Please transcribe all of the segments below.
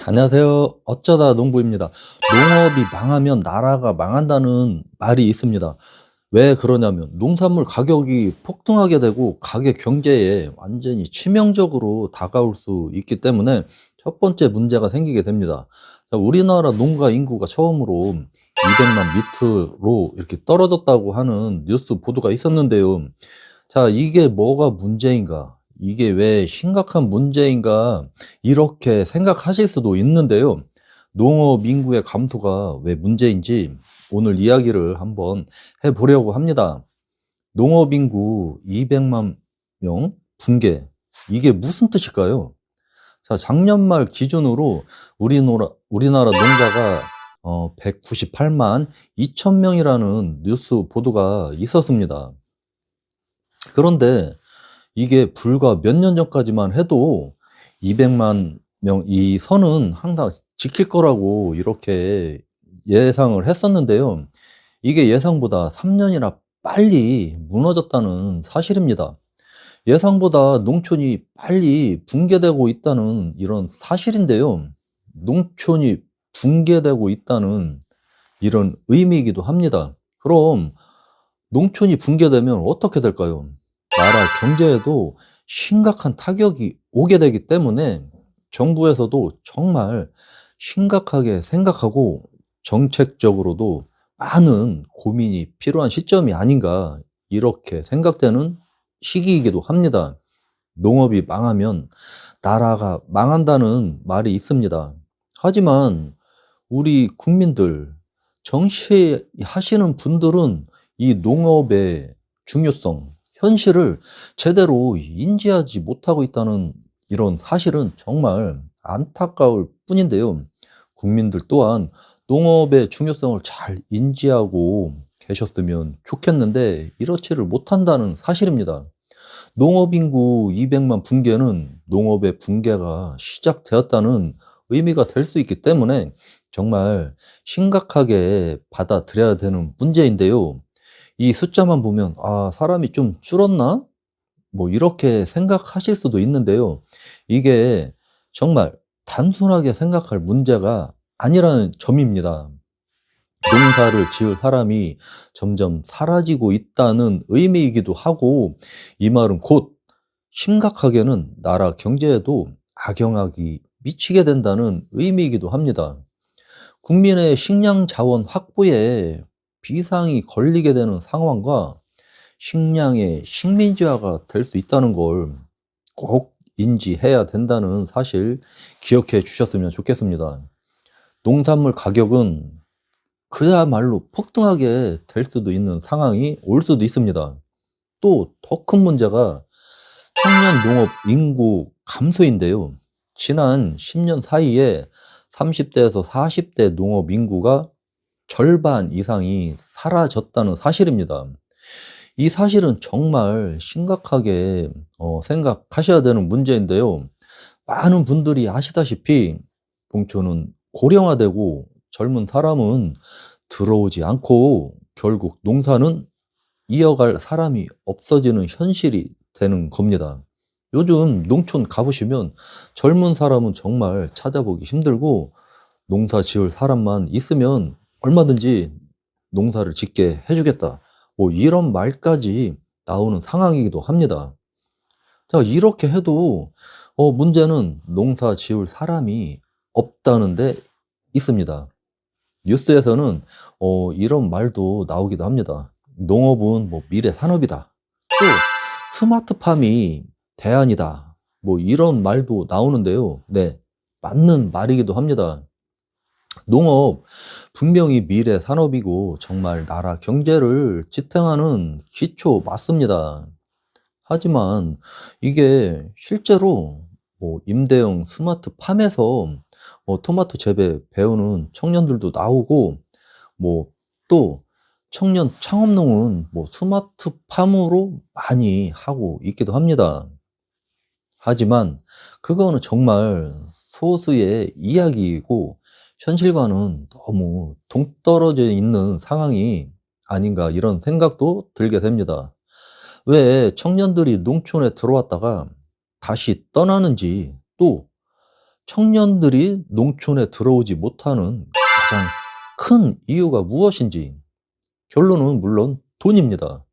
안녕하세요. 어쩌다 농부입니다. 농업이 망하면 나라가 망한다는 말이 있습니다. 왜 그러냐면 농산물 가격이 폭등하게 되고 가계 경제에 완전히 치명적으로 다가올 수 있기 때문에 첫 번째 문제가 생기게 됩니다. 자, 우리나라 농가 인구가 처음으로 200만 밑으로 이렇게 떨어졌다고 하는 뉴스 보도가 있었는데요. 자, 이게 뭐가 문제인가? 이게 왜 심각한 문제인가? 이렇게 생각하실 수도 있는데요. 농업 인구의 감소가 왜 문제인지 오늘 이야기를 한번 해보려고 합니다. 농업 인구 200만 명 붕괴. 이게 무슨 뜻일까요? 자, 작년 말 기준으로 우리나라 농가가 198만 2천 명이라는 뉴스 보도가 있었습니다. 그런데 이게 불과 몇 년 전까지만 해도 200만 명 이 선은 항상 지킬 거라고 이렇게 예상을 했었는데요. 이게 예상보다 3년이나 빨리 무너졌다는 사실입니다. 예상보다 농촌이 빨리 붕괴되고 있다는 이런 사실인데요. 농촌이 붕괴되고 있다는 이런 의미이기도 합니다. 그럼 농촌이 붕괴되면 어떻게 될까요? 나라 경제에도 심각한 타격이 오게 되기 때문에 정부에서도 정말 심각하게 생각하고 정책적으로도 많은 고민이 필요한 시점이 아닌가 이렇게 생각되는 시기이기도 합니다. 농업이 망하면 나라가 망한다는 말이 있습니다. 하지만 우리 국민들, 정치하시는 분들은 이 농업의 중요성, 현실을 제대로 인지하지 못하고 있다는 이런 사실은 정말 안타까울 뿐인데요. 국민들 또한 농업의 중요성을 잘 인지하고 계셨으면 좋겠는데 이렇지를 못한다는 사실입니다. 농업 인구 200만 붕괴는 농업의 붕괴가 시작되었다는 의미가 될 수 있기 때문에 정말 심각하게 받아들여야 되는 문제인데요. 이 숫자만 보면 사람이 좀 줄었나? 뭐 이렇게 생각하실 수도 있는데요. 이게 정말 단순하게 생각할 문제가 아니라는 점입니다. 농사를 지을 사람이 점점 사라지고 있다는 의미이기도 하고, 이 말은 곧 심각하게는 나라 경제에도 악영향이 미치게 된다는 의미이기도 합니다. 국민의 식량 자원 확보에 비상이 걸리게 되는 상황과 식량의 식민지화가 될 수 있다는 걸 꼭 인지해야 된다는 사실 기억해 주셨으면 좋겠습니다. 농산물 가격은 그야말로 폭등하게 될 수도 있는 상황이 올 수도 있습니다. 또 더 큰 문제가 청년 농업 인구 감소인데요. 지난 10년 사이에 30대에서 40대 농업 인구가 절반 이상이 사라졌다는 사실입니다. 이 사실은 정말 심각하게 생각하셔야 되는 문제인데요. 많은 분들이 아시다시피 농촌은 고령화되고 젊은 사람은 들어오지 않고 결국 농사는 이어갈 사람이 없어지는 현실이 되는 겁니다. 요즘 농촌 가보시면 젊은 사람은 정말 찾아보기 힘들고 농사 지을 사람만 있으면 얼마든지 농사를 짓게 해주겠다. 뭐 이런 말까지 나오는 상황이기도 합니다. 자, 이렇게 해도 문제는 농사 지을 사람이 없다는 데 있습니다. 뉴스에서는 이런 말도 나오기도 합니다. 농업은 뭐 미래 산업이다. 또 스마트팜이 대안이다. 뭐 이런 말도 나오는데요. 네, 맞는 말이기도 합니다. 농업 분명히 미래 산업이고 정말 나라 경제를 지탱하는 기초 맞습니다. 하지만 이게 실제로 뭐 임대형 스마트팜에서 토마토 재배 배우는 청년들도 나오고 뭐 또 청년 창업농은 뭐 스마트팜으로 많이 하고 있기도 합니다. 하지만 그거는 정말 소수의 이야기이고 현실과는 너무 동떨어져 있는 상황이 아닌가 이런 생각도 들게 됩니다. 왜 청년들이 농촌에 들어왔다가 다시 떠나는지 또 청년들이 농촌에 들어오지 못하는 가장 큰 이유가 무엇인지, 결론은 물론 돈입니다.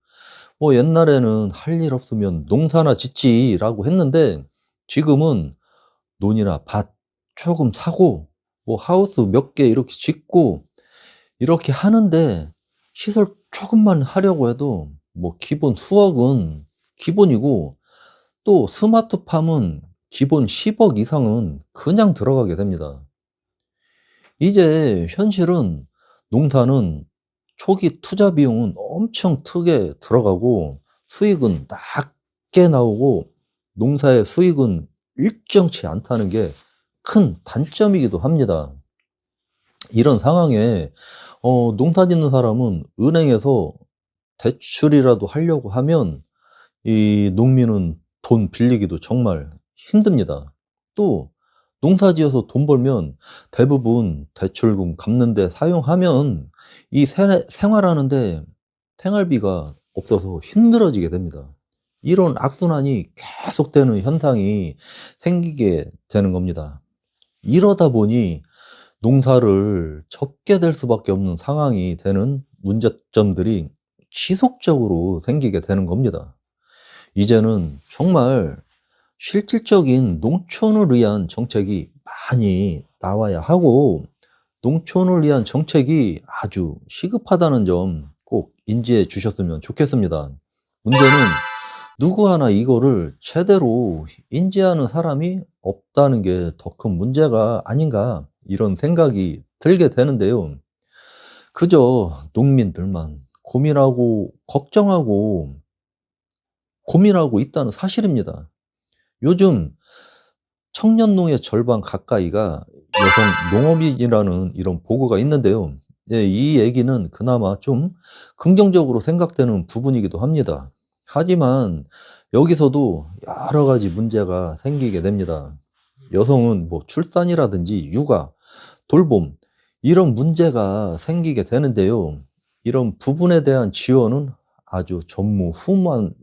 뭐 옛날에는 할 일 없으면 농사나 짓지라고 했는데, 지금은 논이나 밭 조금 사고 뭐 하우스 몇 개 이렇게 짓고 이렇게 하는데, 시설 조금만 하려고 해도 뭐 기본 수억은 기본이고, 또 스마트팜은 기본 10억 이상은 그냥 들어가게 됩니다. 이제 현실은 농사는 초기 투자 비용은 엄청 크게 들어가고 수익은 낮게 나오고 농사의 수익은 일정치 않다는 게 큰 단점이기도 합니다. 이런 상황에 농사 짓는 사람은 은행에서 대출이라도 하려고 하면 이 농민은 돈 빌리기도 정말 힘듭니다. 또 농사 지어서 돈 벌면 대부분 대출금 갚는 데 사용하면 이 생활하는데 생활비가 없어서 힘들어지게 됩니다. 이런 악순환이 계속되는 현상이 생기게 되는 겁니다. 이러다 보니 농사를 접게 될 수밖에 없는 상황이 되는 문제점들이 지속적으로 생기게 되는 겁니다. 이제는 정말 실질적인 농촌을 위한 정책이 많이 나와야 하고, 농촌을 위한 정책이 아주 시급하다는 점 꼭 인지해 주셨으면 좋겠습니다. 문제는 누구 하나 이거를 제대로 인지하는 사람이 없다는 게 더 큰 문제가 아닌가, 이런 생각이 들게 되는데요. 그저 농민들만 걱정하고 고민하고 있다는 사실입니다. 요즘 청년농의 절반 가까이가 여성 농업인이라는 이런 보고가 있는데요. 예, 이 얘기는 그나마 좀 긍정적으로 생각되는 부분이기도 합니다. 하지만 여기서도 여러 가지 문제가 생기게 됩니다. 여성은 뭐 출산이라든지 육아, 돌봄, 이런 문제가 생기게 되는데요. 이런 부분에 대한 지원은 아주 전무후무한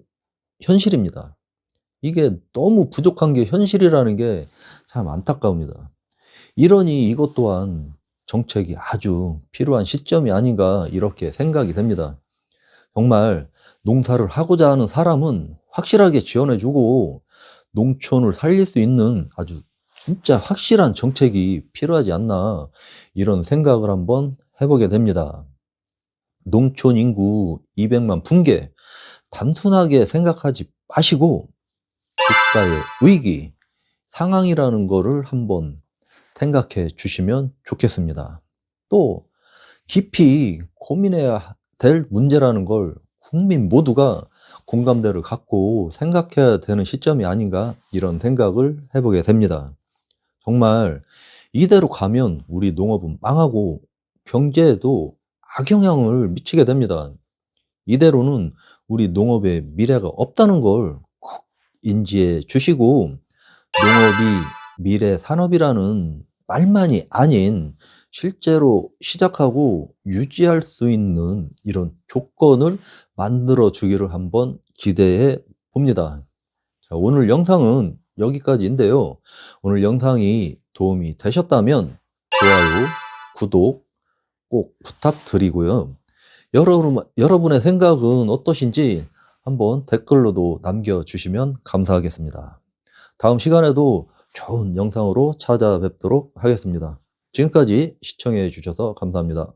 현실입니다. 이게 너무 부족한 게 현실이라는 게 참 안타까웁니다. 이러니 이것 또한 정책이 아주 필요한 시점이 아닌가, 이렇게 생각이 됩니다. 정말 농사를 하고자 하는 사람은 확실하게 지원해주고 농촌을 살릴 수 있는 아주 진짜 확실한 정책이 필요하지 않나, 이런 생각을 한번 해보게 됩니다. 농촌 인구 200만 붕괴, 단순하게 생각하지 마시고 국가의 위기 상황이라는 거를 한번 생각해 주시면 좋겠습니다. 또 깊이 고민해야 될 문제라는 걸 국민 모두가 공감대를 갖고 생각해야 되는 시점이 아닌가, 이런 생각을 해보게 됩니다. 정말 이대로 가면 우리 농업은 망하고 경제에도 악영향을 미치게 됩니다. 이대로는 우리 농업의 미래가 없다는 걸 꼭 인지해 주시고, 농업이 미래 산업이라는 말만이 아닌 실제로 시작하고 유지할 수 있는 이런 조건을 만들어 주기를 한번 기대해 봅니다. 자, 오늘 영상은 여기까지인데요. 오늘 영상이 도움이 되셨다면 좋아요, 구독 꼭 부탁드리고요. 여러분의 생각은 어떠신지 한번 댓글로도 남겨주시면 감사하겠습니다. 다음 시간에도 좋은 영상으로 찾아뵙도록 하겠습니다. 지금까지 시청해 주셔서 감사합니다.